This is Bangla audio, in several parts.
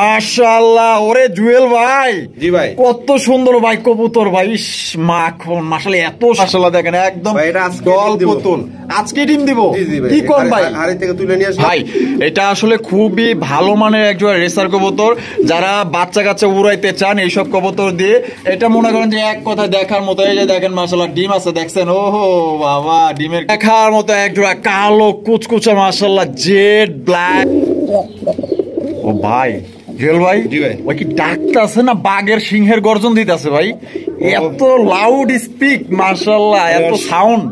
মাশাআল্লাহ, ওরে জুয়েল ভাই। জি ভাই, কত সুন্দর ভাই কবুতর ভাই, মাখন মাশাআল্লাহ, এত মাশাআল্লাহ দেখেন একদম জল পুতুল। আজকে ডিম দিব কি কোন ভাই? হাড়ি থেকে তুলে নিয়ে আসি ভাই। এটা আসলে খুবই ভালো মানের একজন রেসার কবুতর, যারা বাচ্চা কাচ্চা উড়াইতে চান এইসব কবুতর দিয়ে। এটা মনে করেন যে এক কথায় দেখার মতো। এই যে দেখেন মাশাআল্লাহ ডিম আছে, দেখছেন? ওহো বাবা, ডিমের দেখার মতো এক জোড়া কালো কুচকুচা মাশাআল্লাহ জেড ব্ল্যাক। ও ভাই জুয়েল ভাই, ওই কি ডাকতেছে না বাঘের সিংহের গর্জন দিতেছে ভাই? এত লাউড স্পিক মাশাআল্লাহ, এত সাউন্ড।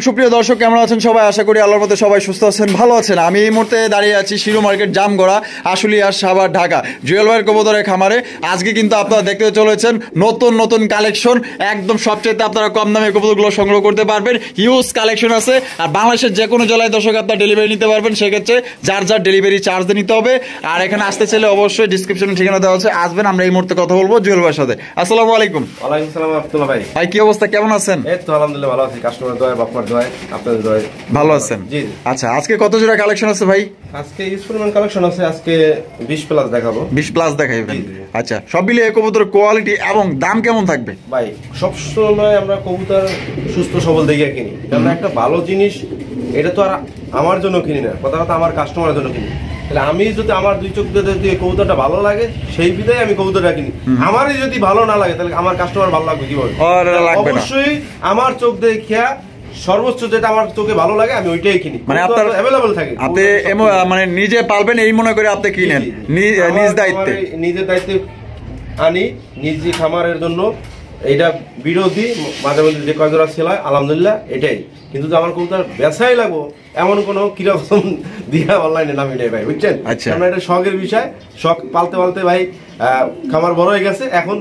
সুপ্রিয় দর্শক, কেমন আছেন সবাই? আশা করি আল্লাহর মধ্যে সবাই সুস্থ আছেন, ভালো আছেন। আমি এই মুহূর্তে দাঁড়িয়ে আছি শিরো মার্কেট, জামগড়া, আশুলিয়া, সাভার, ঢাকা, জুয়েল ভাইয়ের কবুতরের খামারে। আজকে কিন্তু আপনারা দেখতে চলেছেন নতুন নতুন কালেকশন, একদম সবচেয়ে আপনারা কম দামে কবুতরগুলো সংগ্রহ করতে পারবেন। হিউজ কালেকশন আছে, আর বাংলাদেশের যে কোনো জেলায় দর্শক আপনারা ডেলিভারি নিতে পারবেন। সেক্ষেত্রে যার যার ডেলিভারি চার্জ নিতে হবে। আর এখানে আসতে চাইলে অবশ্যই ডিসক্রিপশনে ঠিকানা দেওয়া আছে, আসবেন। আমরা এই মুহূর্তে কথা বলবো জুয়েল ভাইয়ের সাথে। আসসালামু আলাইকুম। ওয়ালাইকুম আসসালাম রাহমাতুল্লাহ। ভাই ভাই কি অবস্থা, কেমন আছেন? এই তো আলহামদুলিল্লাহ ভালো আছি, কাস্টমার দোয়া, বাপমার দোয়া, আপনাদের দোয়া ভালো আছেন। জি আচ্ছা, আজকে কত জোড়া কালেকশন আছে ভাই? আজকে ইউজফুল কালেকশন আছে, আজকে 20 প্লাস দেখাবো। 20 প্লাস দেখাইবেন? আচ্ছা, সব মিলিয়ে কবুতরের কোয়ালিটি এবং দাম কেমন থাকবে? ভাই সব সময় আমরা কবুতর সুস্থ সবল দেখে কিনি, কারণ একটা ভালো জিনিস এটা তো আর আমার জন্য কিনি না, কথা কথা আমার কাস্টমারের জন্য কিনি। তাহলে আমি যদি আমার দুই চোখ দিয়ে কবুতরটা ভালো লাগে সেই বিধায় আমি কবুতরটা কিনি। আমারই যদি ভালো না লাগে তাহলে আমার কাস্টমার ভালো লাগবে কিভাবে? অবশ্যই আমার চোখ দিয়ে খেয়া সর্বোচ্চ যেটা আমার চোখে ভালো লাগে আমি ওইটাই কিনি, মানে আপনার अवेलेबल থাকে। আপনি মানে নিজে পালবেন এই মনে করে আপনি কিনেন, নিজ দায়িত্বে, নিজের দায়িত্বে আনি, নিজে খামারের জন্য। এইটা বিরোধী মাঝে মাঝে যে কয়েকজোড়া সেলাই আলহামদুলিল্লাহ এটাই। কিন্তু আমার কবুতর বেচাই লাগবো এমন কোনো কিরকম দিয়া অনলাইনে নামি নেই ভাই, বুঝছেন? কারণ এটা শখের বিষয়, শখ পালতে পালতে ভাই খামার বড় হয়ে গেছে। এখন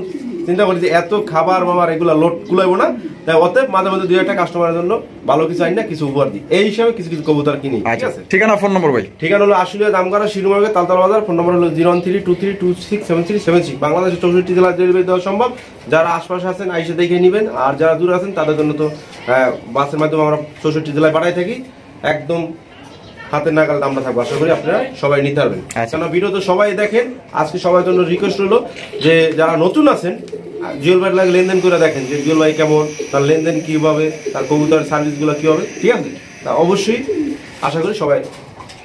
চিন্তা করি যে এত খাবার মামার এগুলা লোড কুলাইবো না, তাই অতএব মাঝে মাঝে দুই একটা কাস্টমারের জন্য ভালো কিছু আনি না, কিছু উপহার দিই, এই হিসাবে কিছু কিছু কবুতর কিনি। ঠিক আছে, ঠিকানা ফোন নম্বর ভাই? ঠিকানা হলো আশুলিয়া, জামগড়া, শিরো মার্কেট, তালতলা বাজার। ফোন নম্বর হলো 01323267376। বাংলাদেশের 64 জেলায় ডেলিভারি দেওয়া সম্ভব। যারা আশপাশে আছেন আইসে দেখে নেবেন, আর যারা দূরে আছেন তাদের জন্য তো বাসের মাধ্যমে আমরা 64 জেলায় পাঠাই থাকি। একদম হাতের নাগাল দামটা থাকবে, আশা করি আপনারা সবাই নিতে পারবেন। কেন ভিডিও তো সবাই দেখেন, আজকে সবার জন্য রিকোয়েস্ট হলো যে যারা নতুন আছেন জুয়েল ভাইয়ের লাগে লেনদেন করে দেখেন যে জুয়েল ভাই কেমন, তার লেনদেন কিভাবে, তার কবুতরের সার্ভিসগুলো কি হবে। ঠিক আছে, তা অবশ্যই আশা করি সবাই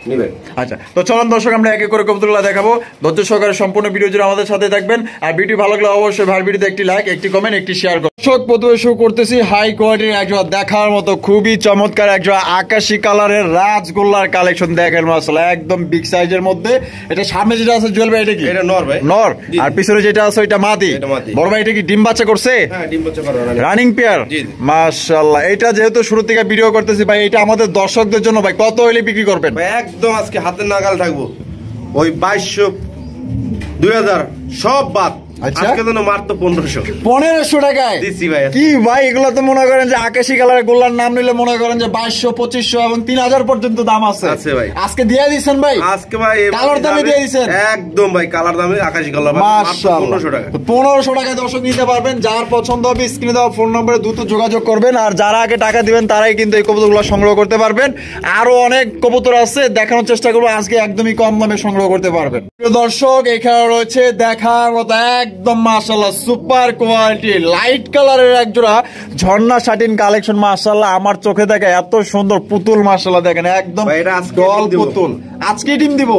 নেবেন। আচ্ছা, তো চলুন দর্শক আমরা এক এক করে কবুতরগুলো দেখাবো। ধৈর্য সহকারে সম্পূর্ণ ভিডিও জুড়ে আমাদের সাথে থাকবেন। আর ভিডিও ভালো লাগলে অবশ্যই ভাই ভিডিওতে একটি লাইক, একটি কমেন্ট, একটি শেয়ার করুন। দর্শক প্রথমে শুরু করতেছি হাই কোয়ালিটির একজোড়া দেখার মতো খুবই চমৎকার একজোড়া আকাশী কালারের রাজগোল্লার কালেকশন। দেখেন মাশাআল্লাহ একদম বিগ সাইজের মধ্যে। এটা সামনে যেটা আছে জুয়েল ভাই, এটা কি? এটা নর ভাই, নর। আর পিছনে যেটা আছে ওইটা মাদি। বড় ভাই এটা কি ডিম বাচ্চা করছে? হ্যাঁ, ডিম বাচ্চা করে রানিং পেয়ার। মাশাআল্লাহ, এটা যেহেতু শুরু থেকে ভিডিও করতেছি ভাই, এটা আমাদের দর্শকদের জন্য ভাই কত হইলে বিক্রি করবেন? একদম আজকে হাতের নাগাল থাকবো, ওই 2200 2000 সব বাদ। আজকে তো মাত্র 1500 টাকায় দিচ্ছি ভাই। কি ভাই এগুলো তো মনে করেন যে আকাশী কালারের গোল্লার নাম নিলে মনে করেন যে 2200 2500 এবং 3000 পর্যন্ত দাম আছে ভাই। আজকে দিয়ে দিচ্ছেন ভাই? আজকে ভাই কালার দামে দিয়ে দিচ্ছেন একদম ভাই, কালার দামে আকাশী কালার মাত্র 1500 টাকা। 1500 টাকায় দর্শক নিতে পারবেন। যার পছন্দ হবে স্ক্রিনে দেওয়া ফোন নম্বরে দ্রুত যোগাযোগ করবেন। আর যারা আগে টাকা দিবেন তারাই কিন্তু এই কবুতরগুলো সংগ্রহ করতে পারবেন। আরো অনেক কবুতর আছে, দেখানোর চেষ্টা করবো আজকে একদমই কম দামে সংগ্রহ করতে পারবেন। দর্শক এখানে রয়েছে দেখার মতো একদম মাশাআল্লাহ সুপার কোয়ালিটি লাইট কালারের একজোড়া ঝর্ণা শাটিন কালেকশন। মাশাআল্লাহ আমার চোখে দেখে এত সুন্দর পুতুল, মাশাআল্লাহ দেখেন একদম ডল পুতুল। আজকে ডিম দিব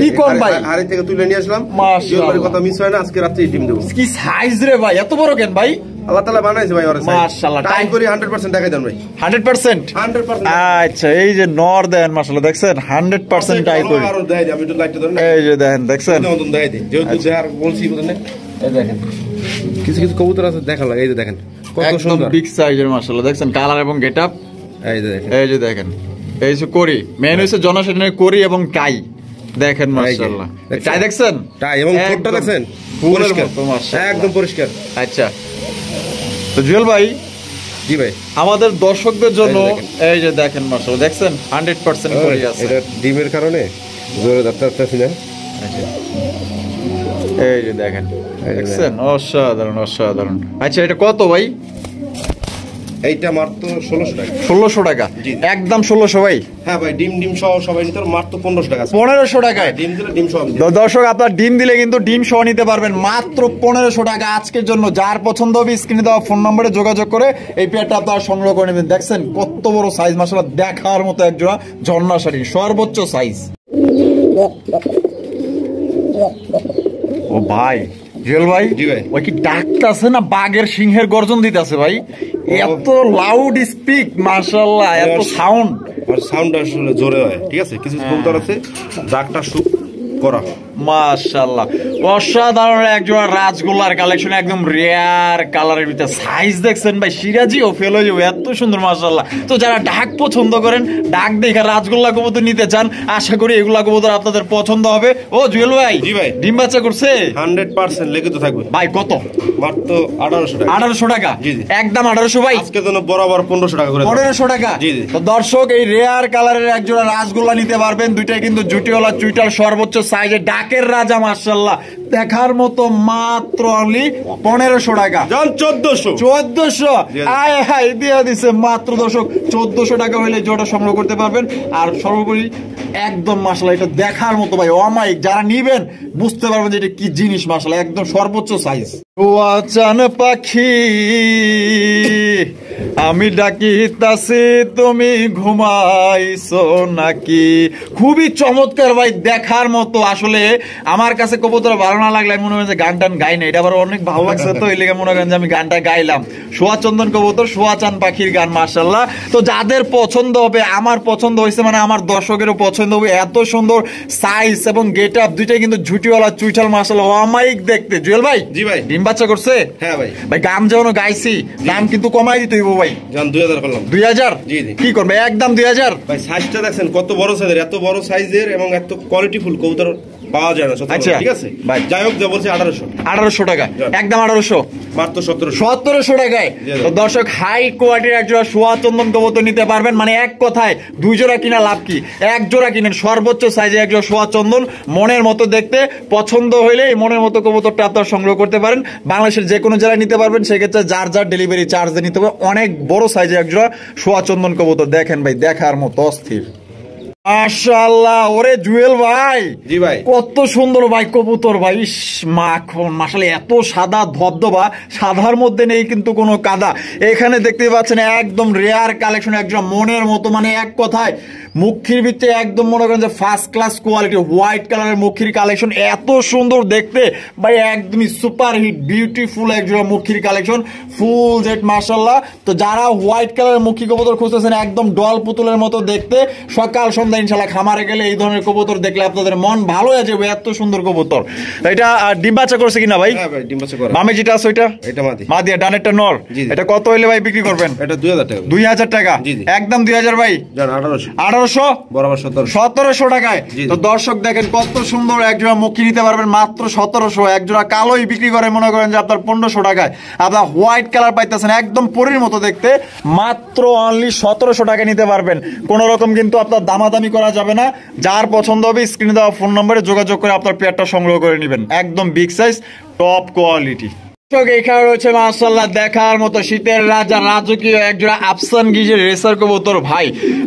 কি কোন ভাই? হাড়ি থেকে তুলে নিয়ে আসলাম, মাশাআল্লাহ কথা মিস হয় না, আজকে রাতে ডিম দেব। কি সাইজ রে ভাই, এত বড় কেন ভাই? আল্লাহ তাআলা বানাইছে ভাই, ওরে মাশাআল্লাহ টাইম করি 100% দেখাই দেন ভাই। 100%? আচ্ছা, এই যে নর দেন মাশাআল্লাহ, দেখছেন 100% টাই করি। আরো দেখাই দিই, আমি একটু লাইটটা ধরেন। এই যে দেখেন, দেখছেন নতুন দেখাই দিই, যেহেতু যার বলছি বুঝেন না। এই দেখেন কিছু কিছু কবুতর আছে দেখা লাগে, এই যে দেখেন কত সুন্দর বিগ সাইজের মাশাআল্লাহ, দেখছেন কালার এবং গেটআপ। এই যে দেখেন, এই যে দেখেন, এই যে করি মেন হইছে জনসাধারণের করি এবং কাই। দেখেন মাশাআল্লাহ, টাই দেখছেন, টাই এবং ঠোঁটটা দেখছেন পরিষ্কার, একদম পরিষ্কার। আচ্ছা, তো জুয়েল ভাই। জি ভাই, আমাদের দর্শকদের জন্য এই যে দেখেন মাশাআল্লাহ, দেখছেন 100% করি আছে। এটা ডিমের কারণে জোরে দাঁড়াতেছি না। আচ্ছা, এই যে দেখেন, দেখছেন অসাধারণ অসাধারণ। আচ্ছা, এটা কত ভাই? এইটা মাত্র 1600 টাকা। 1600 টাকা, একদম 1600 ভাই। হ্যাঁ ভাই, ডিম সহ সবাই নিতে মাত্র 1500 টাকা। 1500 টাকায় ডিম দিলে ডিম সহ। দর্শক আপনার ডিম দিলে কিন্তু ডিম সহ নিতে পারবেন মাত্র 1500 টাকা আজকের জন্য। যার পছন্দ হবে স্ক্রিনে দেওয়া ফোন নম্বরে যোগাযোগ করে এই পেয়ারটা আপনারা সংগ্রহ করে নেবেন। দেখছেন কত বড় সাইজ, মাশাআল্লাহ দেখার মতো এক জোড়া ঝর্ণা শাড়ি, সর্বোচ্চ সাইজ। ও ভাই জুয়েল ভাই, জি ভাই, ওই কি ডাকতেছে না বাঘের সিংহের গর্জন দিতেছে ভাই? এত লাউড স্পিক, মাশাআল্লাহ এত সাউন্ড। আর সাউন্ড আসলে জোরে হয়, ঠিক আছে। কিছু কবুতর আছে ডাকটা শুক করা হয়। মাশাআল্লাহ অসাধারণ একজোড়া রাজগোল্লার কালেকশন, একদম রেয়ার কালারের ভিতরে। সাইজ দেখছেন ভাই, সিরাজি ও ফেল হয়ে যাবে, এত সুন্দর মাশাআল্লাহ। তো যারা ডাক পছন্দ করেন, ডাক দেখে রাজগোল্লা কবুতর নিতে চান, আশা করি এগুলা কবুতর আপনাদের পছন্দ হবে। ও জুয়েল ভাই, জি ভাই, ডিম বাচ্চা করছে 100% লিখিত থাকবে ভাই। কত? মাত্র 1800 টাকা। 1800 টাকা, জি জি, একদম 1800 ভাই। আজকে জন্য বরাবর 1500 টাকা করে। 1500 টাকা, জি জি। তো দর্শক এই রেয়ার কালারের একজোড়া রাজগোল্লা নিতে পারবেন। দুইটাই কিন্তু জুটিওয়ালা চুইটাল, সর্বোচ্চ সাইজে ডাকের রাজা মাশাআল্লাহ দেখার মতো, মাত্র অনলি 1500 টাকা। জান 1400 আয় হাই দিয়ে দিছে মাত্র। দর্শক 1400 টাকা হলে জোড়া সংগ্রহ করতে পারবেন। আর সর্বোপরি একদম মাশাআল্লাহ এটা দেখার মতো ভাই, অমাইক। যারা নিবেন বুঝতে পারবেন যে এটা কি জিনিস, মাশাআল্লাহ একদম সর্বোচ্চ সাইজ। ওয়াচান পাখি আমি ডাকিতাছি তুমি ঘুমাইছো নাকি। খুবই চমৎকার ভাই, দেখার মতো। আসলে আমার কাছে কবুতর ভালো না লাগলে আমি মনে হয় যে গান টান গাই না, এটা আবার অনেক ভালো লাগছে, তো এই লেগে মনে করেন যে আমি গানটা গাইলাম। সোয়া চন্দন কবুতর, সোয়া চান পাখির গান মাশাআল্লাহ। তো যাদের পছন্দ হবে, আমার পছন্দ হয়েছে মানে আমার দর্শকেরও পছন্দ হবে। এত সুন্দর সাইজ এবং গেট আপ, দুইটাই কিন্তু ঝুটিওয়ালা চুইঠাল মাশাআল্লাহ অমাইক দেখতে। জুয়েল ভাই, জি ভাই, ডিম বাচ্চা করছে? হ্যাঁ ভাই। ভাই গান যেমন গাইছি, দাম কিন্তু কমাই দিতে হইব ভাই। জান 2000 করলাম। 2000? জি জি। কি করবে, একদম 2000 ভাই। সাইজটা দেখছেন কত বড় সাইজের, এত বড় সাইজের এবং এত কোয়ালিটি ফুল কবুতর পাওয়া যায় না। আচ্ছা ঠিক আছে ভাই, যাই হোক, যা বলছি 1800। 1800 টাকা, একদম 1800, মাত্র 1700 টাকায়। তো দর্শক হাই কোয়ালিটির এক জোড়া সোয়া চন্দন কবুতর নিতে পারবেন। মানে এক কথায় 2 জোড়া কিনা লাভ কি, 1 জোড়া কিনেন। সর্বোচ্চ সাইজে এক জোড়া সোয়া চন্দন, মনের মতো দেখতে, পছন্দ হইলে এই মনের মতো কবুতরটা আপনারা সংগ্রহ করতে পারেন। বাংলাদেশের যে কোনো জেলায় নিতে পারবেন, সেক্ষেত্রে যার যার ডেলিভারি চার্জ দিয়ে নিতে পারবেন। অনেক বড় সাইজে এক জোড়া সোয়া চন্দন কবুতর, দেখেন ভাই দেখার মতো অস্থির মাশাআল্লাহ। ওরে জুয়েল ভাই, জি ভাই, কত সুন্দর ভাই কবুতর ভাই, মাখন মাশাআল্লাহ, এত সাদা ধবধবা, সাদার মধ্যে নেই কিন্তু কোনো কাদা। এখানে দেখতে পাচ্ছেন একদম রেয়ার কালেকশন, একদম মনের মতো। মানে এক কথায় মুখির ভিতরে একদম মনে করেন যে ফার্স্ট ক্লাস কোয়ালিটি, হোয়াইট কালারের মুখির কালেকশন, এত সুন্দর দেখতে ভাই, একদমই সুপার হিট বিউটিফুল একজোড়া মুখির কালেকশন, ফুল জেট মাশাআল্লাহ। তো যারা হোয়াইট কালারের মুখী কবুতর খুঁজতেছেন, একদম ডল পুতুলের মতো দেখতে, সকাল সন্ধ্যা ইনশাআল্লাহ খামারে গেলে এই ধরনের কবুতর দেখলে আপনাদের মন ভালো হয়ে যাবে। এত সুন্দর কবুতর। এটা ডিম বাচ্চা করছে কিনা ভাই? হ্যাঁ ভাই, ডিম বাচ্চা করে। বামে যেটা আছে ওইটা? এটা মাদি। মাদিয়া, ডানেরটা নর। এটা কত হইলে ভাই বিক্রি করবেন? এটা 2000 টাকা। 2000 টাকা, একদম 2000 ভাই। জান 1800। 1800, বরাবর 1700 টাকায়। তো দর্শক দেখেন কত সুন্দর একজোড়া মুখী নিতে পারবেন মাত্র 1700। একজোড়া কালোই বিক্রি করে মনে করেন যে আপনার 1500 টাকায়। আপনার হোয়াইট কালার পাইতেছেন একদম পরীর মতো দেখতে, মাত্র অনলি 1700 টাকা নিতে পারবেন। কোন রকম কিন্তু আপনার দামাদামি করা যাবে না। যার পছন্দ হবে স্ক্রিনে দেওয়া ফোন নম্বরে যোগাযোগ করে আপনার পেয়ারটা সংগ্রহ করে নেবেন। একদম বিগ সাইজ, টপ কোয়ালিটি। এখানে রয়েছে মাশাআল্লাহ দেখার মতো শীতের রাজা, রাজকীয় একজোড়া আফসান গিজের রেসার কবুতর ভাই।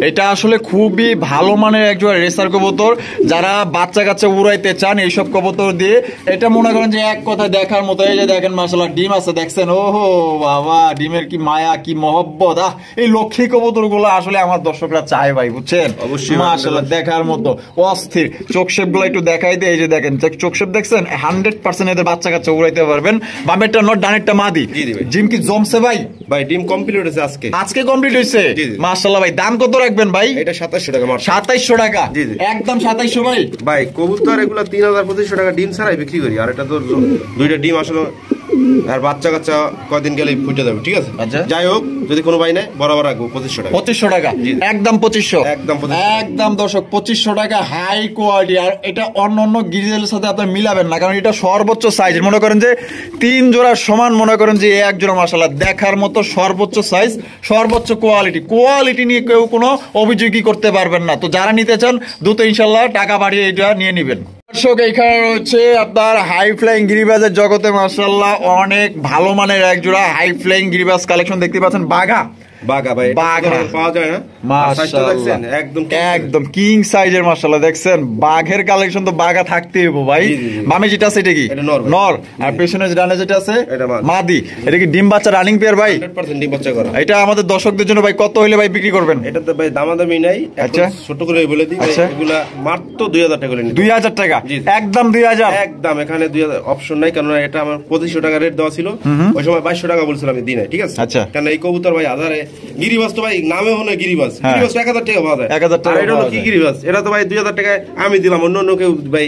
এটা আসলে খুবই ভালো মানের একজোড়া রেসার কবুতর। যারা বাচ্চা কাচ্চা উড়াইতে চান এইসব কবুতর দিয়ে, এটা মনে করেন যে এক কথা দেখার মতো। এই যে দেখেন মাশাআল্লাহ ডিম আছে, দেখছেন? ওহো বাবা, ডিমের কি মায়া, কি মহব্বত। এই লক্ষ্মী কবুতর গুলো আসলে আমার দর্শকরা চায় ভাই, বুঝছেন? অবশ্যই মাশাআল্লাহ দেখার মতো অস্থির। চোখশেপ গুলো একটু দেখাই দিয়ে, এই যে দেখেন চোখশেপ দেখছেন, 100% এদের বাচ্চা কাচ্চা উড়াইতে পারবেন। বামের নট, ডানেরটা মাদি। জিম কি জমছে ভাই? ভাই ডিম কমপ্লিট হয়েছে আজকে কমপ্লিট হয়েছে মাশাআল্লাহ ভাই। দাম কত রাখবেন ভাই? এটা 2700 টাকা মাত্র। 2700 টাকা, একদম 2700 ভাই। ভাই কবুতর এগুলা 3200 টাকা ডিম ছাড়াই বিক্রি করি। আর এটা তো দুইটা ডিম আসলে, আর বাচ্চা কাচ্চা কয়দিন গেলে ফুটে যাবে, ঠিক আছে? যাই হোক, যদি কোনো ভাই নেয় বরাবর রাখবো 2500 টাকা। 2500 টাকা, একদম 2500, একদম দর্শক 2500 টাকা, হাই কোয়ালিটি। আর এটা অন্য অন্য গিরিজেলের সাথে আপনার মিলাবেন না, কারণ এটা সর্বোচ্চ সাইজ। মনে করেন যে 3 জোড়া সমান, মনে করেন যে এক জোড়া মাশাআল্লাহ দেখার মতো সর্বোচ্চ সাইজ, সর্বোচ্চ কোয়ালিটি নিয়ে কেউ কোনো অভিযোগই করতে পারবেন না। তো যারা নিতে চান দ্রুত ইনশাআল্লাহ টাকা বাড়িয়ে এটা নিয়ে নেবেন। দর্শক এখানে রয়েছে আপনার হাই ফ্লাইং গিরিবাজের জগতে মাশাআল্লাহ অনেক ভালো মানের এক জোড়া হাই ফ্লাইং গিরিবাজ কালেকশন দেখতে পাচ্ছেন। বাঘা বাঘা ভাই, এটা বাঘা। তো পাওয়া যায় না। আর সাইজটা দেখছেন একদম একদম কিং সাইজের মাশাআল্লাহ, দেখছেন বাঘের কালেকশন তো বাঘা থাকতেই হবে ভাই। জি, জি, জি। বামে যেটা আছে এটা কি এটা নর ভাই। নর, আর পেছনে যে ডানে যেটা আছে এটা মাদি। মাদি। এটা কি ডিম বাচ্চা রানিং পেয়ার ভাই? 100% ডিম বাচ্চা করা। এটা আমাদের দর্শকদের জন্য ভাই কত হইলে ভাই বিক্রি করবেন? এটাতে ভাই দামাদামি নাই, আচ্ছা। একদম ছোট করে বলে দিই ভাই, আচ্ছা। এগুলা মাত্র 2000 টাকা করে নিতে। 2000 টাকা, জি, জি। একদম 2000। একদম এখানে 2000 অপশন নাই, কারণ এটা আমার 2500 টাকা রেট দেওয়া ছিল, ওই সময় 2200 টাকা বলছিলাম আমি দিনে, ঠিক আছে? আচ্ছা। কারণ এই কবুতর ভাই হাজারে গিরিবাজ তো ভাই নামে হলো গিরিবাজ, হ্যাঁ। গিরিবাজ 1000 টাকা পাওয়া যায়। 1000 টাকা আর এটা হলো পাওয়া কি যায়। গিরিবাজ, এটা তো ভাই 2000 টাকায় আমি দিলাম, অন্য কেউ ভাই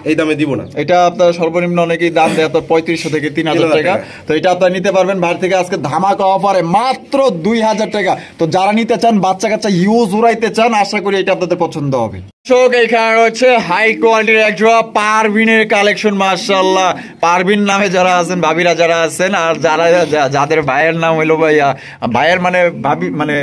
এই দামে দিব না। এটা আপনার সর্বনিম্ন অনেকেই দাম দেয় আপনার 3500 থেকে 3000 টাকা। তো এটা আপনারা নিতে পারবেন বাইরে থেকে আজকে ধামাকা অফারে মাত্র 2000 টাকা। তো যারা নিতে চান, বাচ্চা কাচ্চা ইউজ উড়াইতে চান, আশা করি এটা আপনাদের পছন্দ হবে। এখানে রয়েছে হাই কোয়ালিটির এক জোড়া পারভিনের কালেকশন। মাশাআল্লাহ, পারভিন নামে যারা আছেন, ভাবিরা যারা আছেন, আর যারা যাদের ভাইয়ের নাম হইলো ভাইয়া, ভাইয়ের মানে ভাবি মানে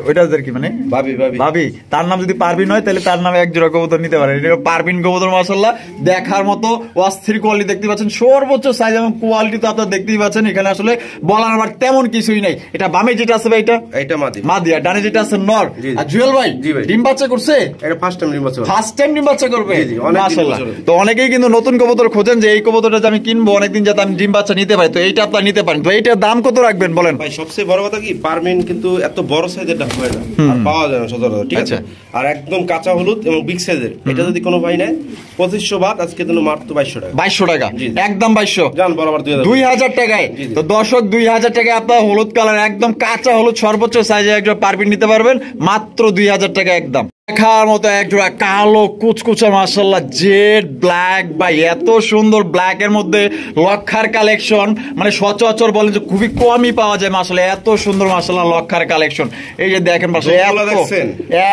ওইটা কি মানে ভাবি ভাবি, তার নাম যদি পারভিন হয় তাহলে তার নামে এক জোড়া কবুতর নিতে পারেন। এটা পারভিন কবুতর মাশাআল্লাহ, দেখার মতো অস্থির কোয়ালিটি দেখতে পাচ্ছেন, সর্বোচ্চ সাইজ এবং কোয়ালিটি তো আপনারা দেখতেই পাচ্ছেন। এখানে আসলে বলার আমার তেমন কিছুই নাই। এটা বামে যেটা আছে ভাই এটা মাদি, মাদি, আর ডানে যেটা আছে নর। জি, জি। আর জুয়েল ভাই জি ভাই। ডিম বাচ্চা করছে? এটা ফার্স্ট টাইম ডিম বাচ্চা। ফার্স্ট টাইম ডিম বাচ্চা করবে? জি, জি, অনেক দিন মাশাআল্লাহ। বছর। তো অনেকেই কিন্তু নতুন কবুতর খোঁজেন যে এই কবুতরটা যে আমি কিনবো অনেকদিন যাতে আমি ডিম বাচ্চা নিতে পারি, তো এইটা আপনারা নিতে পারেন। তো এইটার দাম কত রাখবেন বলেন? ভাই সবচেয়ে বড় কথা কি, পারমিন কিন্তু এত বড় সাইজের হয় না, আর পাওয়া যায় না সচরাচর, ঠিক আছে? আর একদম কাঁচা হলুদ এবং বিগ সাইজের, এটা যদি কোনো ভাই নেয় 2500 বাদ, আজকে তো মাত্র 2200 টাকা। 2200 টাকা, জি, জি। একদম 2200 জান বরাবর 2000 2000 টাকায়। জি, জি। তো দর্শক 2000 টাকায় আপনার হলুদ কালার একদম কাঁচা হলুদ সর্বোচ্চ সাইজে একজন পারবিন নিতে পারবেন মাত্র 2000 টাকা একদম। দেখার মতো একজোড়া কালো কুচকুচা মাশাআল্লাহ জেড ব্ল্যাক, ভাই এত সুন্দর ব্ল্যাক এর মধ্যে লক্ষার কালেকশন, মানে সচরাচর বলেন যে খুবই কমই পাওয়া যায় মাশাআল্লাহ, এত সুন্দর মাশাআল্লাহ লক্ষার কালেকশন। এই যে দেখেন মাশাআল্লাহ, দমগুলো দেখছেন?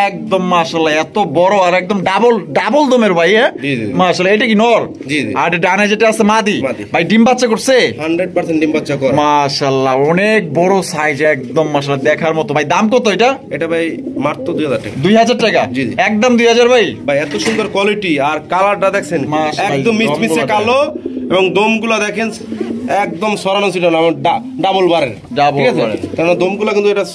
একদম মাশাআল্লাহ এত বড়, আর একদম ডাবল দমের ভাই। জি, জি। মাশাআল্লাহ, এটা কি নর? জি, জি। আর ডানে যেটা আছে মাদি। মাদি। ভাই ডিম বাচ্চা করছে? 100% ডিম বাচ্চা করা। মাশাআল্লাহ, অনেক বড় সাইজ একদম মাশাআল্লাহ দেখার মতো। ভাই দাম কত এটা? এটা ভাই মাত্র 2000 টাকা। 2000 টাকা, জি, জি। একদম 2000 ভাই। ভাই এত সুন্দর কোয়ালিটি, আর কালারটা দেখছেন মাশাআল্লাহ, একদম মিচমিচে দমগুলো কালো, এবং দমগুলা দেখেন একদম সরানো ছিল না, ডাবল বারের, Double ঠিক আছে? বারের। কারণ দমগুলা কিন্তু এটা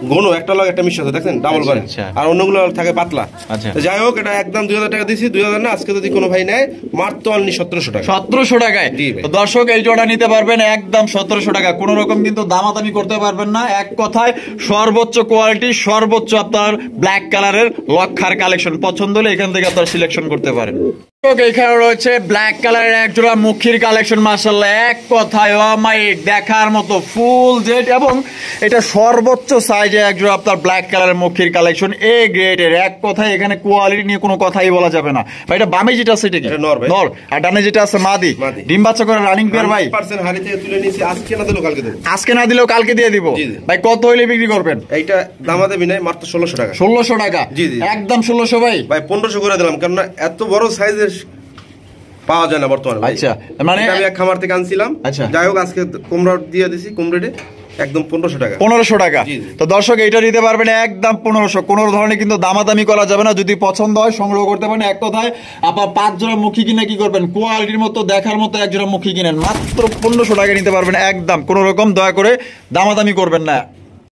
ঘন, একটা লগে একটা মিশ্র আছে, দেখেন ডাবল আচ্ছা, বারের, আচ্ছা। আর অন্যগুলো থাকে পাতলা। আচ্ছা। তো যাই হোক, এটা একদম 2000 টাকা দিছি, 2000 না, আজকে যদি কোনো ভাই নেয় মাত্র অনলি 1700 টাকা। 1700 টাকায়। জি ভাই। তো দর্শক এই জোড়া নিতে পারবেন একদম 1700 টাকা, কোন রকম কিন্তু দামাদামি করতে পারবেন না। এক কথায় সর্বোচ্চ কোয়ালিটি, সর্বোচ্চ আপনার ব্ল্যাক কালারের লক্ষার কালেকশন। পছন্দ হলে এখান থেকে আপনার সিলেকশন করতে পারেন। এখানে রয়েছে ব্ল্যাক কালারের এক জোড়া মুখির কালেকশন মাশাআল্লাহ, এক কথায় অমায়িক দেখার মতো ফুল জেড, এবং এটা সর্বোচ্চ সাইজে এক জোড়া আপনার ব্ল্যাক কালারের মুখির কালেকশন এ গ্রেডের। এক কথায় এখানে কোয়ালিটি নিয়ে কোনো কথাই বলা যাবে না ভাই। এটা বামে যেটা আছে এটা কি? এটা নর ভাই। নর, আর ডানে যেটা আছে মাদি। মাদি। ডিম বাচ্চা করে রানিং পেয়ার ভাই। 100% হাড়ি থেকে তুলে নিয়েছি, আজকে না দিলেও কালকে দেবো। আজকে না দিলেও কালকে দিয়ে দিব। জি, জি। ভাই কত হইলে বিক্রি করবেন? এইটা দামাতে বিনাই মাত্র 1600 টাকা। 1600 টাকা, জি, জি। একদম 1600 ভাই। ভাই 1500 করে দিলাম, কারণ এত বড় সাইজের পাওয়া যায় না বর্তমানে ভাই। আচ্ছা, মানে এটা আমি এক খামার থেকে আনছিলাম। আচ্ছা। যাই হোক, আজকে কুমড়া দিয়ে দিছি, কুমড়েটে একদম 1500 টাকা। 1500 টাকা। জি, জি। তো দর্শক এইটা নিতে পারবেন একদম 1500, কোনো ধরনের কিন্তু দামাদামি করা যাবে না। যদি পছন্দ হয় সংগ্রহ করতে পারেন। এক কথায় আপনার 5 জোড়া মুখী কিনে কি করবেন, কোয়ালিটির মতো দেখার মতো এক জোড়া মুখী কিনেন, মাত্র 1500 টাকা নিতে পারবেন একদম। কোনো রকম দয়া করে দামাদামি করবেন না।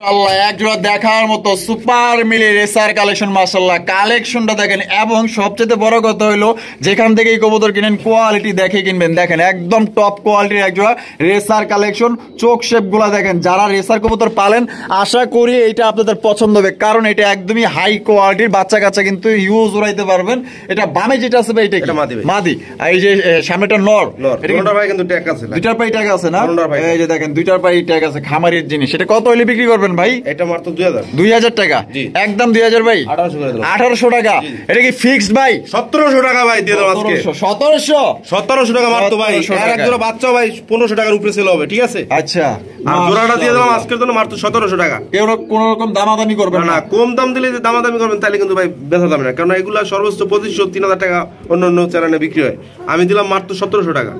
আল্লাহ, এক জোড়া দেখার মতো সুপার মিলি রেসার কালেকশন মাশাআল্লাহ, কালেকশনটা দেখেন। এবং সবচেয়ে বড় কথা হলো যেখান থেকে এই কবুতর কিনেন কোয়ালিটি দেখে কিনবেন। দেখেন একদম টপ কোয়ালিটির এক জোড়া রেসার কালেকশন, চোখ শেপ গুলা দেখেন। যারা রেসার কবুতর পালেন আশা করি এটা আপনাদের পছন্দ হবে, কারণ এটা একদমই হাই কোয়ালিটির। বাচ্চা কাচ্চা কিন্তু ইউজ উড়াইতে পারবেন। এটা বামে যেটা আছে ভাই, এটা কি? এটা মাদি ভাই। মাদি। আর এই যে সামনেটা নর। এটা কি- কোনটা ভাই কিন্তু ট্যাগ আছে না? দুইটার পাই ট্যাগ আছে না? কোনটার পাই? এই যে দেখেন দুইটার পাই ট্যাগ আছে, খামারের জিনিস। এটা কত হইলে বিক্রি করবেন ভাই? এটা মাত্র 2000। 2000 টাকা, জি। একদম 2000 ভাই। 1800 করে দিলাম। 1800 টাকা। জি। এটা কি ফিক্সড ভাই? 1700 টাকা ভাই দিয়ে দাও আজকে। 1700। 1700 টাকা মাত্র ভাই। 1700 আর এক টাকা। জোড়া বাচ্চা ভাই 1500 টাকার উপরে সেল হবে, ঠিক আছে? আচ্ছা, আর জোড়াটা দিয়ে দিলাম আজকের জন্য মাত্র 1700 টাকা। কেউ কোন রকম দামাদামি করবেন না না। না, কম দাম দিলে যে দামাদামি করবেন তাহলে কিন্তু ভাই বেচা যাবে না, কারণ এগুলা সর্বোচ্চ 2500 3000 টাকা অন্য অন্য চ্যানেলে বিক্রি হয়। আমি দিলাম মাত্র 1700 টাকা।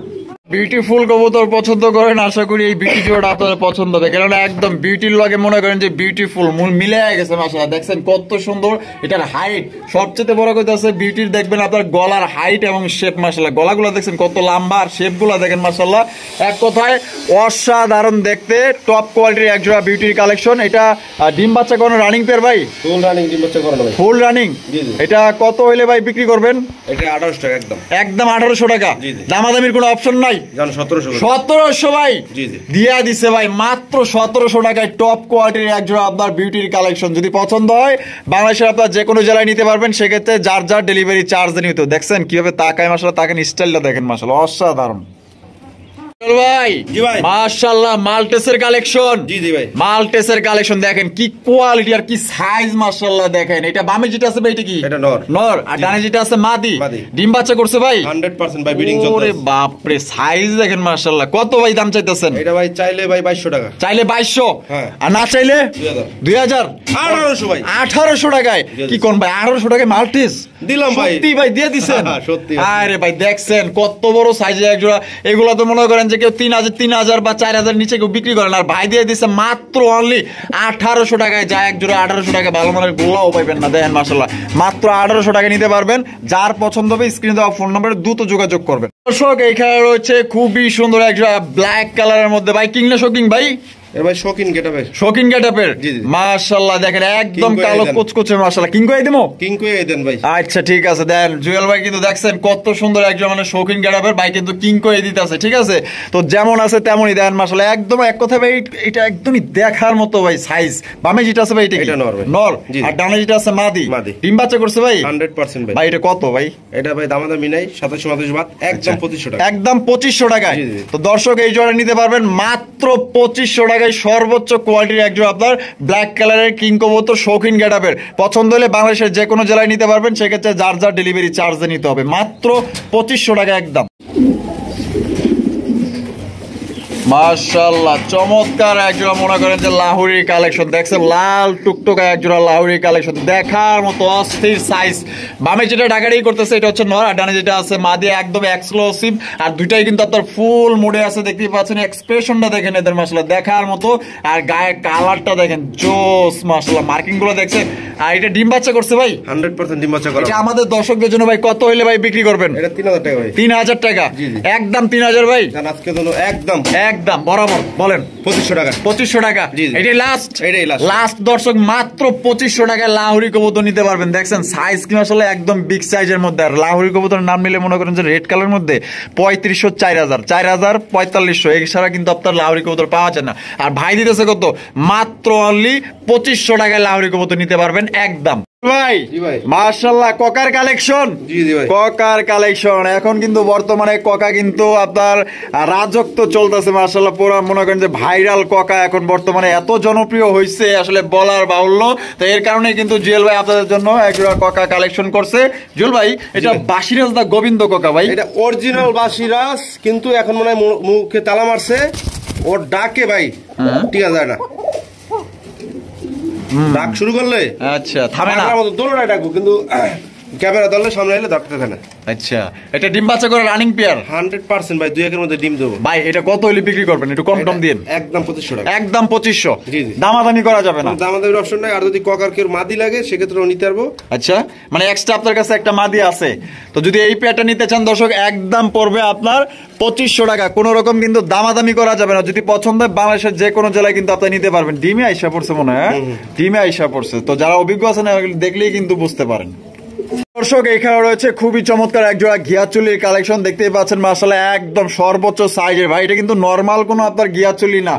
বিউটিফুল কবুতর পছন্দ করেন, আশা করি এই বিউটি জোড়া আপনাদের পছন্দ হবে, কেননা একদম বিউটির লগে মনে করেন যে বিউটিফুল মিলে গেছে মাশাআল্লাহ। দেখছেন কত সুন্দর এটার হাইট, সবচেয়ে বড় কথা আছে বিউটির দেখবেন আপনার গলার হাইট এবং শেপ মাশাআল্লাহ। গলাগুলো দেখছেন কত লম্বা আর শেপগুলো দেখেন মাশাআল্লাহ, এক কথায় অসাধারণ দেখতে। টপ কোয়ালিটির এক জোড়া বিউটির কালেকশন। এটা ডিম বাচ্চা কোনো রানিং পেয়ার ভাই? ফুল রানিং ডিম বাচ্চা করানো ভাই। Full running. এটা কত হইলে ভাই বিক্রি করবেন? এটা 1800 টাকা একদম। একদম 1800 টাকা। দামাদামির কোনো অপশন নাই? জান 1700 1700 ভাই জি জি দিয়া দিছে ভাই, মাত্র 1700 টাকায় টপ কোয়ালিটির এক জোড়া আপনার বিউটির কালেকশন। যদি পছন্দ হয় বাংলাদেশের আপনার যে কোনো জেলায় নিতে পারবেন, সেক্ষেত্রে যার যার ডেলিভারি চার্জ নিতে। দেখছেন কিভাবে তাকায় মাশাআল্লাহ, তাকান স্টাইলটা দেখেন মাশাআল্লাহ, অসাধারণ ভাই। জি ভাই মাশাআল্লাহ মাল্টেসের কালেকশন। জি জি ভাই মাল্টেসের কালেকশন দেখেন কি কোয়ালিটি আর কি সাইজ মাশাআল্লাহ দেখেন। এটা বামে যেটা আছে ভাই এটা কি? এটা নর। নর। আর ডানে যেটা আছে মাদি। ডিম বাচ্চা করছে ভাই 100% ভাই ব্রিডিং চলছে। ওরে বাপ রে, সাইজ দেখেন মাশাআল্লাহ। কত ভাই দাম চাইতেছেন? এটা ভাই চাইলে ভাই 2200 টাকা। চাইলে 2200। হ্যাঁ। আর না চাইলে 2000। 1800 ভাই। 1800 টাকায় কি কোন ভাই? 1800 টাকায় মাল্টিস দিলাম ভাই। সত্যি ভাই দিয়ে দিছেন? সত্যি। আরে ভাই দেখছেন কত বড় সাইজের এক জোড়া। এগুলো তো মনে করেন যে কেউ 3000 বা 4000 নিচে কেউ বিক্রি করেন, আর ভাই দিয়ে দিচ্ছে মাত্র অনলি 1800 টাকায়। যা এক জোড়া 1800 টাকা, ভালো মানের গোলাও পাইবেন না। দেখেন মাশাআল্লাহ মাত্র 1800 টাকা নিতে পারবেন। যার পছন্দ হবে স্ক্রিনে দেওয়া ফোন নম্বরে দ্রুত যোগাযোগ করবেন। দর্শক এখানে রয়েছে খুবই সুন্দর এক জোড়া ব্ল্যাক কালারের মধ্যে ভাই, কিং না শোকিং ভাই? এর ভাই শৌখিন গেটআপের। শৌখিন গেটআপের মাশাআল্লাহ দেখেন একদম কালো কুচকুচে মাশাআল্লাহ। কিং কই দিমু? কিং কই দেন ভাই। আচ্ছা ঠিক আছে দেন। জুয়েল ভাই কিন্তু দেখছেন কত সুন্দর একজন মানে শৌখিন গেটআপের ভাই, কিন্তু কিং কই দিতেছে। ঠিক আছে, তো যেমন আছে তেমনই দেন মাশাআল্লাহ। একদম এক কথা ভাই এটা একদমই দেখার মতো ভাই সাইজ। বামে যেটা আছে ভাই এটা নর ভাই। নর। আর ডানে যেটা আছে মাদি। ডিম বাচ্চা করছে ভাই 100% ভাই। ভাই এটা কত ভাই? এটা ভাই দামাদামি নাই, 27 বাদ একদম 2500 টাকা। একদম 2500 টাকায়। তো দর্শক এই জোড়া নিতে পারবেন মাত্র 2500 টাকায়। সর্বোচ্চ কোয়ালিটির একজন আপনার ব্ল্যাক কালারের কিং কবুতর শৌখিন গেটআপের। পছন্দ হলে বাংলাদেশের যে কোনো জেলায় নিতে পারবেন, সেক্ষেত্রে যার যার ডেলিভারি চার্জ নিতে হবে। মাত্র 2500 টাকা একদম। মাশাআল্লাহ চমৎকার একজোড়া মনে করেন যে লাহোরি কালেকশন। দেখছেন লাল টুকটুকা একজোড়া লাহোরি কালেকশন, দেখার মতো অস্থির সাইজ। বামে যেটা ডাকাডাকি করতেছে এটা হচ্ছে নর, আর ডানে যেটা আছে মাদি। একদম এক্সক্লুসিভ, আর দুইটাই কিন্তু আপনার ফুল মুডে আছে। দেখতেই পাচ্ছেন এক্সপ্রেশনটা দেখেন এদের মাশাআল্লাহ, দেখার মতো। আর গায়ের কালারটা দেখেন জোস মাশাআল্লাহ, মার্কিং গুলো দেখছেন। আর এটা ডিম বাচ্চা করছে ভাই 100% ডিম বাচ্চা করা। এটা আমাদের দর্শকদের জন্য ভাই কত হইলে ভাই বিক্রি করবেন? এটা 3000 টাকা ভাই। 3000 টাকা একদম। 3000 ভাই আজকে জন্য একদম একদম বরাবর বলেন 2500 টাকা। 2500 টাকা এটাই লাস্ট। এটাই লাস্ট দর্শক মাত্র 2500 টাকায় লাহোরি কবুতর নিতে পারবেন। দেখছেন সাইজ কি আসলে একদম বিগ সাইজের মধ্যে। আর লাহোরি কবুতরের নাম নিলে মনে করেন যে রেড কালার মধ্যে 3500 4000 4500 এছাড়া কিন্তু আপনার লাহোরি কবুতর পাওয়া যায় না। আর ভাই দিতেছে কত? মাত্র অনলি 2500 টাকায় লাহোরি কবুতর নিতে পারবেন একদম। ভাই মাশাআল্লাহ ককার কালেকশন। জি জি ভাই ককার কালেকশন। এখন কিন্তু বর্তমানে ককা কিন্তু আপনার রাজত্ব চলতেছে মাশাআল্লাহ। পুরো মনে করেন যে ভাইরাল ককা এখন বর্তমানে এত জনপ্রিয় হয়েছে আসলে বলার বাহুল্য। তো এর কারণে কিন্তু জুয়েল ভাই আপনাদের জন্য একটা ককা কালেকশন করছে। জুয়েল ভাই এটা বাসিরাজ দা গোবিন্দ ককা ভাই, এটা অরিজিনাল বাসিরাজ, কিন্তু এখন মনে হয় মুখে তালা মারছে। ওর ডাকে ভাই ঠিক আছে না, ডাক শুরু করলে আচ্ছা থামে না, দোনোটাই ডাকবো, কিন্তু ক্যামেরা ধরলে সামনে এলে ডাকতে থাকে না। আচ্ছা এটা ডিম বাচ্চা করে রানিং পেয়ার 100% ভাই, 2 একের মধ্যে ডিম দেবো ভাই। এটা কত হলে বিক্রি করবেন? একটু কম টম দিন। একদম 2500 টাকা। একদম 2500। জি জি দামাদামি করা যাবে না? দামাদামির অপশন নাই। আর যদি ককার কেউ মাদি লাগে সেক্ষেত্রেও নিতে পারবো। আচ্ছা মানে এক্সট্রা আপনার কাছে একটা মাদি আছে, তো যদি এই পেয়ারটা নিতে চান দর্শক একদম পড়বে আপনার 2500 টাকা। কোন রকম কিন্তু দামাদামি করা যাবে না। যদি পছন্দ হয় বাংলাদেশের যে কোনো জেলায় কিন্তু আপনি নিতে পারবেন। ডিমে আইসা পড়ছে মনে হয়, ডিমে আইসা পড়ছে। তো যারা অভিজ্ঞ আছেন দেখলেই কিন্তু বুঝতে পারেন। দর্শক এখানে রয়েছে খুবই চমৎকার এক জোড়া ঘিয়াচুলির কালেকশন। দেখতেই পাচ্ছেন মাশাআল্লাহ একদম সর্বোচ্চ সাইজের ভাই। এটা কিন্তু নরমাল কোনো আপনার ঘিয়াচুলি না,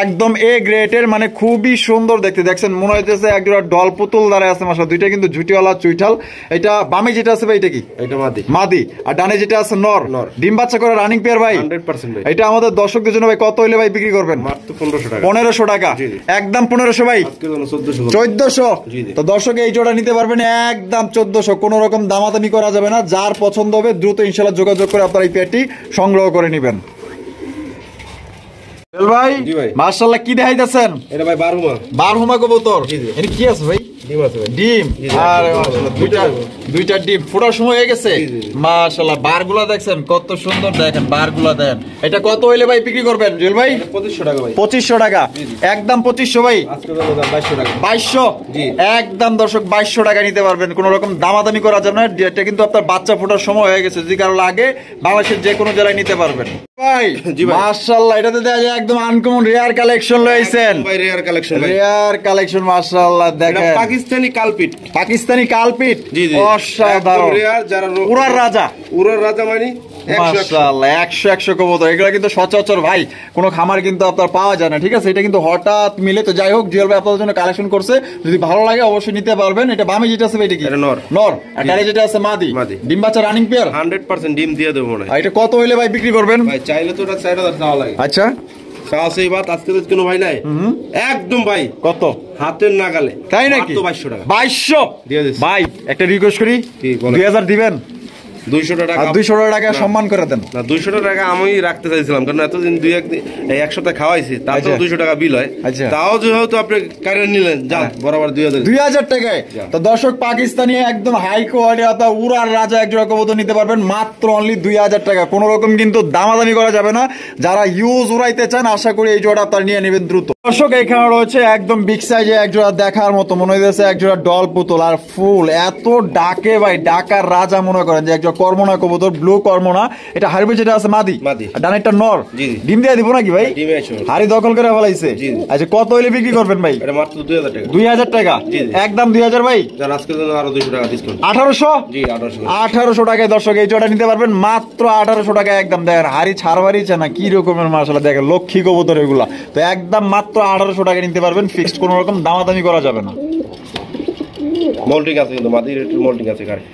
একদম এ গ্রেটের, মানে খুবই সুন্দর দেখতে। দেখছেন মনে হইতেছে এক জোড়া ডল পুতুল দাঁড়ায় আছে মাশাআল্লাহ। দুইটা কিন্তু ঝুটিওয়ালা চুইঠাল। এটা বামে যেটা আছে ভাই এটা কি? এটা মাদি। মাদি। আর ডানে যেটা আছে নর। ডিম বাচ্চা করে রানিং পেয়ার ভাই 100% ভাই। এটা আমাদের দর্শকদের জন্য ভাই কত হইলে ভাই বিক্রি করবেন? মাত্র 1500 টাকা। 1500 টাকা একদম। 1500 ভাই। আজকে জন্য 1400। 1400। তো দর্শক এই জোড়া নিতে পারবেন একদম 1400। কোন রকম দামাদামি করা যাবে না। যার পছন্দ হবে দ্রুত ইনশাআল্লাহ যোগাযোগ করে আপনারা এই পেয়ারটি সংগ্রহ করে নেবেন। ভাই মাশাআল্লাহ কি দেখাইতেছেন? এটা ভাই বারহুমা। বারহুমা কবুতর। এটা কি আছে ভাই? ডিম আছে ভাই। ডিম জি, জি, আর একদম মাশাআল্লাহ দুইটা দুইটা ডিম ফোটার সময় হয়ে গেছে। জি, জি, জি। মাশাআল্লাহ বারগুলা দেখছেন কত সুন্দর, দেখেন বারগুলা দেন। এটা কত হইলে ভাই বিক্রি করবেন জুয়েল ভাই? 2500 টাকা ভাই। 2500 টাকা, একদম 2500 ভাই। আজকে দাম 2200 টাকা। 2200 জি। একদম দর্শক 2200 টাকা নিতে পারবেন, কোনো রকম দামাদামি করা যাবে না। এটা কিন্তু আপনার বাচ্চা ফোটার সময় হয়ে গেছে, যদি কারো লাগে বাংলাদেশের যে কোনো জেলায় নিতে পারবেন ভাই। জি ভাই। মাশাআল্লাহ এটাতে দেখা যায় একদম আনকমন রেয়ার কালেকশন লইছেন, ভাই রেয়ার কালেকশন ভাই। রেয়ার কালেকশন মাশাআল্লাহ। এটা দেখেন পাকিস্তানি কালপিট। পাকিস্তানি কালপিট, জি জি। অসাধারণ রেয়ার যারা উড়ার রাজা। উড়ার রাজা মানে 100 মাশাআল্লাহ 100 কবুতর, এগুলো কিন্তু সচরাচর ভাই কোনো খামার কিন্তু আপনার পাওয়া যায় না, ঠিক আছে? এটা কিন্তু হঠাৎ মিলে। তো যাই হোক, জুয়েল ভাই আপনাদের জন্য কালেকশন করছে, যদি ভালো লাগে অবশ্যই নিতে পারবেন। এটা বামে যেটা আছে ভাই, এটা কি? এটা নর। নর। আর ডানে যেটা আছে মাদি। মাদি। ডিম বাচ্চা রানিং পেয়ার। 100% ডিম দিয়ে দেবো মনে হয়। আর এটা কত হইলে ভাই বিক্রি করবেন? ভাই চাইলে তো এটা 4000 টাকা লাগে। আচ্ছা তাও সেই বাত আজকে তো কোনো ভাই নাই। একদম ভাই কত? হাতের নাগালে। তাই নাকি? মাত্র 2200 টাকা। 2200 দিয়ে দিচ্ছি। ভাই একটা রিকোয়েস্ট করি, কি বলেন? 2000 দিবেন 200 টাকা। আর 200 টাকা সম্মান করে দেন। না 200 টাকা আমি রাখতে চাইছিলাম, কারণ এতদিন এক সপ্তাহ খাওয়াইছি, তাতেও আচ্ছা। 200 টাকা বিল হয়। আচ্ছা। তাও যেহেতু আপনি কারেন্ট নিলেন, যান বরাবর 2000। 2000 টাকায়। তো দর্শক পাকিস্তানি একদম হাই কোয়ালিটি অর্থাৎ উড়ার রাজা এক জোড়া কবুতর নিতে পারবেন মাত্র অনলি 2000 টাকা। কোনো রকম কিন্তু দামাদামি করা যাবে না। যারা ইউজ উড়াইতে চান আশা করি এই জোড়া আপনারা নিয়ে নেবেন দ্রুত। দর্শক এখানে রয়েছে একদম বিগ সাইজে এক জোড়া দেখার মতো, মনে হইতেছে এক জোড়া ডল পুতুল। আর ফুল এত ডাকে ভাই, ডাকার রাজা মনে করেন যে এক জোড়া কর্মনা কবুতর, ব্লু কর্মনা। এটা হারবে যেটা আছে মাদি, মাদি। আর ডানেরটা নর। জি, জি। ডিম দিয়ে দিব নাকি ভাই? ডিমে আছে। হাড়ি দখল করে ফেলাইছে। জি, জি। আচ্ছা কত হইলে বিক্রি করবেন ভাই? এটা মাত্র 2000 টাকা। 2000 টাকা, জি, জি। একদম 2000 ভাই। যার আজকের জন্য আরো 200 টাকা ডিসকাউন্ট। 1800। জি 1800। 1800 টাকায় দর্শক এই জোড়া নিতে পারবেন মাত্র 1800 টাকা একদম। দেখেন হাড়ি ছাড়বারই না কি রকমের মাশাআল্লাহ, দেখেন লক্ষ্মী কবুতর এগুলা। তো একদম মাত্র 1800 টাকা নিতে পারবেন, ফিক্সড, কোনো রকম দামাদামি করা যাবে না মোল্ডিং আছে কিন্তু মাদির একটু মোল্ডিং আছে গাড়ি।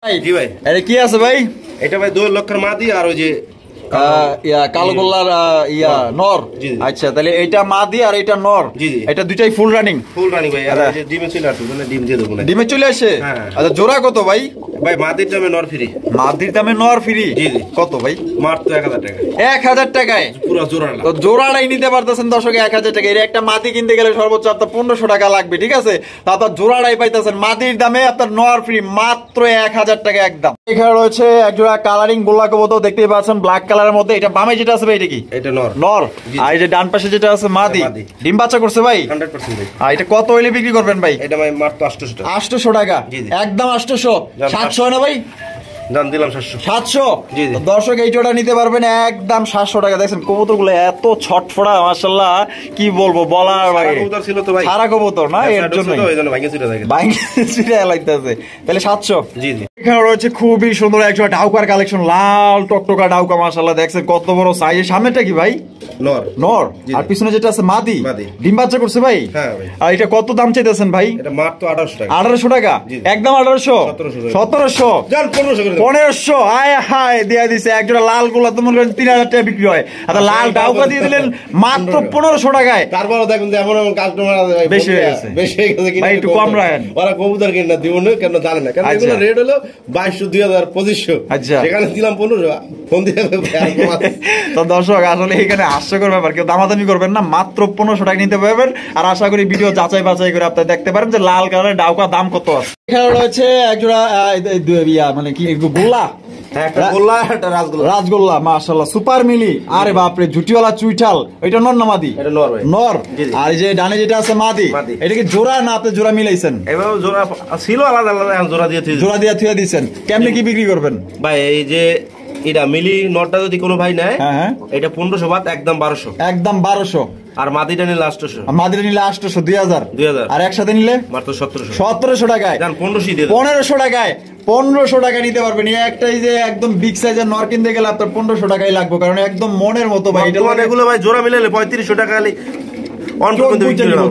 ভাই। জি ভাই। এটা কি আছে ভাই? এটা ভাই 2 লক্ষের মাদি আর ওই যে কালো গোল্লার নর। জি, জি। আচ্ছা তাহলে এটা মাদি আর এটা নর। জি, জি। এটা দুইটাই ফুল রানিং। ফুল রানি ভাই। আর আচ্ছা। এই যে ডিমে ছিল আর মানে ডিম দিয়ে দেবো না। ডিমে চলে আসে। হ্যাঁ। আচ্ছা জোড়া কত ভাই? ভাই মাদির দামে নর ফ্রি। মাদির দামে নর ফ্রি। জি, জি। কত ভাই? মাত্র 1000 টাকা। 1000 টাকায় পুরো জোড়া তো জোড়াটাই নিতে পারতেছেন দর্শক 1000 টাকা। এর একটা মাদি কিনতে গেলে সর্বোচ্চ আপনার 1500 টাকা লাগবে, ঠিক আছে? তা আপনার জোড়াটাই পাইতেছেন মাদির দামে, আপনার নর ফ্রি মাত্র 1000 টাকা একদম। এখানে রয়েছে এক জোড়া কালারিং গোল্লা কবুতর, দেখতেই পাচ্ছেন ব্ল্যাক কালারের মধ্যে। এটা বামে যেটা আছে ভাই, এটা কি? এটা নর। নর। জি। আর এই যে ডান পাশে যেটা আছে মাদি, মাদি। ডিম বাচ্চা করছে ভাই। 100% ভাই। আর এটা কত হইলে বিক্রি করবেন ভাই? এটা ভাই মাত্র 800 টাকা। 800 টাকা, জি, জি। একদম 800। যান, 700 না ভাই? দাম দিলাম 700। 700। জি, জি। তো দর্শক এই জোড়া নিতে পারবেন একদম 700 টাকা। দেখছেন কবুতরগুলো এত ছটফড়া মাশাআল্লাহ, কি বলবো বলার সারা বাইরে। কবুতর ছিল তো ভাই। সারা কবুতর না, এর জন্য ওই জন্য ভাঙে ছিড়ে থাকে। তাহলে 700। জি, জি। এখানে রয়েছে খুবই সুন্দর একজোড়া ডাউকার কালেকশন, লাল টকটকা ডাউকা মাশাআল্লাহ। দেখছেন কত বড় সাইজ। সামনেটা কি ভাই? নর। নর। জি, আর জি। পিছনে যেটা আছে মাদি। মাদি। ডিম বাচ্চা করছে ভাই। হ্যাঁ ভাই। আর এটা কত দাম চাইতেছেন ভাই? এটা মাত্র 1800 টাকা। 1800 টাকা, জি, জি। একদম 1800। 1700 1700। জান 1500 করে দেব। 1500 হায় হায় দিয়ে দিছে। একজোড়া লাল গোলা তো মনে করেন 3000 টাকা বিক্রি হয়, আর লাল ডাউকা দিয়ে দিলেন মাত্র 1500 টাকায়। তারপরও দেখুন যে এমন এমন কাস্টমার আছে ভাই, বেশি হয়ে গেছে। বেশি হয়ে গেছে কিনা ভাই একটু কম রাখেন। ওরা কবুতর কিনা দিব না কেন জানে না, কারণ আচ্ছা। এগুলো রেট হলো 2200 2000 2500। আচ্ছা। সেখানে দিলাম 1500। ফোন দিয়ে তো দর্শক আসলে এখানে হাস্যকর ব্যাপার, কেউ দামাদামি করবেন না, মাত্র 1500 টাকা নিতে পারবেন। আর আশা করি ভিডিও যাচাই বাছাই করে আপনারা দেখতে পারেন যে লাল কালারের ডাউকা দাম কত আছে। এখানে রয়েছে একজোড়া মানে কি গোল্লা, একটা গোল্লা একটা রাসগোল্লা। রাজগোল্লা মাশাআল্লাহ সুপার মিলি। আরে বাপরে জুটিওয়ালা চুইঠাল। এটা নর না মাদি? এটা নর ভাই। নর। জি, জি। আর এই যে ডানে যেটা আছে মাদি, মাদি। এটা কি জোড়া না আপনি জোড়া মিলাইছেন? এভাবে জোড়া ছিল আলাদা আলাদা, এখন জোড়া দিয়ে থুই। জোড়া দিয়ে থুয়ে দিয়েছেন, কেমনে কি বিক্রি করবেন ভাই এই যে এটা মিলি নটটা যদি কোনো ভাই নেয়, হ্যাঁ হ্যাঁ এটা 1500 বাদ একদম 1200। একদম 1200। আর মাদিটা নিলে 800। আর মাদিরা নিলে 800, 2000। 2000। আর একসাথে নিলে মাত্র 1700। 1700 টাকায়। জান 1500 দিয়ে দেব। 1500 টাকায় 1500 টাকা নিতে পারবেন। এই একটাই যে একদম বিগ সাইজের নর কিনতে গেলে আপনার 1500 টাকাই লাগবে, কারণ একদম মনের মতো ভাই। এটা বর্তমানে এগুলো ভাই জোড়া মিলালে 3500 টাকা খালি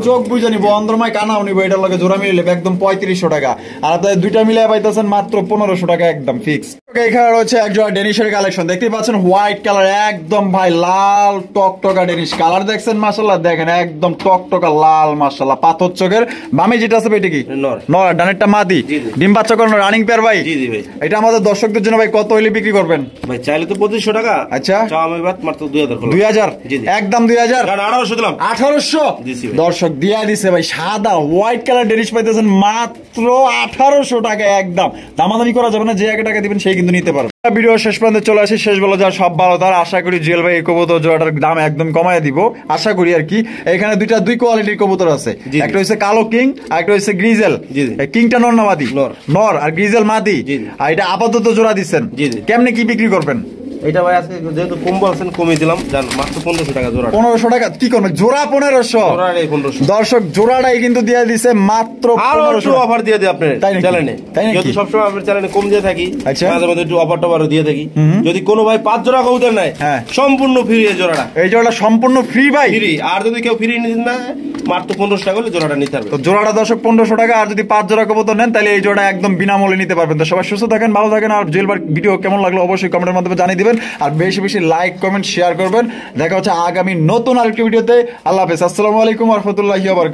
চোখ বুঝে নিবো, অন্ধরমায় কানাও নিবো, এটার লগে জোড়া মিলে একদম 3500 টাকা। আর আপনাদের দুইটা মিলে পাইতেছেন মাত্র 1500 টাকা একদম ফিক্স। এখানে রয়েছে এক জোড়া ডেনিশের কালেকশন দেখতে পাচ্ছেন, হোয়াইট কালার একদম ভাই লাল টকটকা ডেনিশ কালার দেখছেন মাশাআল্লাহ, দেখেন একদম টকটকা লাল মাশাআল্লাহ, পাথর চোখের। বামে যেটা আছে এটা কি নর, ডানেরটা মাদি, ডিম বাচ্চা করানো রানিং পেয়ার ভাই। জি জি ভাই, এটা আমাদের দর্শকদের জন্য ভাই কত হইলে বিক্রি করবেন ভাই? চাইলে তো 2500 টাকা। আচ্ছা, আমি বাদ মাত্র 2000 করলাম। 2000 একদম 2000 1800 দিলাম। 1800 দর্শক দিয়া দিছে ভাই, সাদা হোয়াইট কালার ডেনিশ পাইতেছেন মাত্র 1800 টাকা একদম। দামাদামি করা যাবে না, যে এক টাকা দিবেন সেই কিন্তু নিতে পারবে। ভিডিও শেষ পর্যন্ত চলে আসি, শেষ বলে যার সব ভালো তার। আশা করি জুয়েল ভাই এই কবুতর জোড়াটার দাম একদম কমায় দিব আশা করি আর কি। এখানে দুই কোয়ালিটির কবুতর আছে, একটা হচ্ছে কালো কিং আর একটা হচ্ছে গ্রিজেল। কিংটা নর না মাদি? নর। আর গ্রিজেল মাদি। আর এটা আপাতত জোড়া দিচ্ছেন, কেমনে কি বিক্রি করবেন? এটা ভাই আজকে যেহেতু কম বলছেন কমিয়ে দিলাম, জান মাত্র 1500 টাকা জোড়া। 1500 টাকা কি করবেন? জোড়া 1500। জোড়াটাই 1500 দর্শক, জোড়াটাই কিন্তু দিয়ে দিছে মাত্র 1500। অফার দিয়ে দিই আপনার চ্যানেলে, যদি সবসময় আপনার চ্যানেলে কম দিয়ে থাকি, মাঝে মাঝে একটু অফার টফারও দিয়ে থাকি। যদি কোনো ভাই 5 জোড়া কবুতর নেয়, সম্পূর্ণ ফ্রি এই জোড়াটা। এই জোড়াটা সম্পূর্ণ ফ্রি ভাই, ফ্রি। আর যদি কেউ ফ্রি নিতে না, মাত্র 1500 টাকা হলে জোড়াটা নিতে পারবে। তো জোড়াটা দর্শক 1500 টাকা। আর যদি 5 জোড়া কবুতর নেন তাহলে এই জোড়া একদম বিনামূল্যে নিতে পারবেন। তো সবাই সুস্থ থাকেন, ভালো থাকেন। আর জুয়েল ভাই ভিডিও কেমন লাগলো অবশ্যই কমেন্টের মাধ্যমে জানিয়ে দিবেন। আর বেশি বেশি লাইক কমেন্ট শেয়ার করবেন। দেখা হচ্ছে আগামী নতুন আরেকটি ভিডিওতে। আল্লাহ হাফেজ, আসসালামু আলাইকুম ওয়া রাহমাতুল্লাহি ওয়া বারাকাতুহু।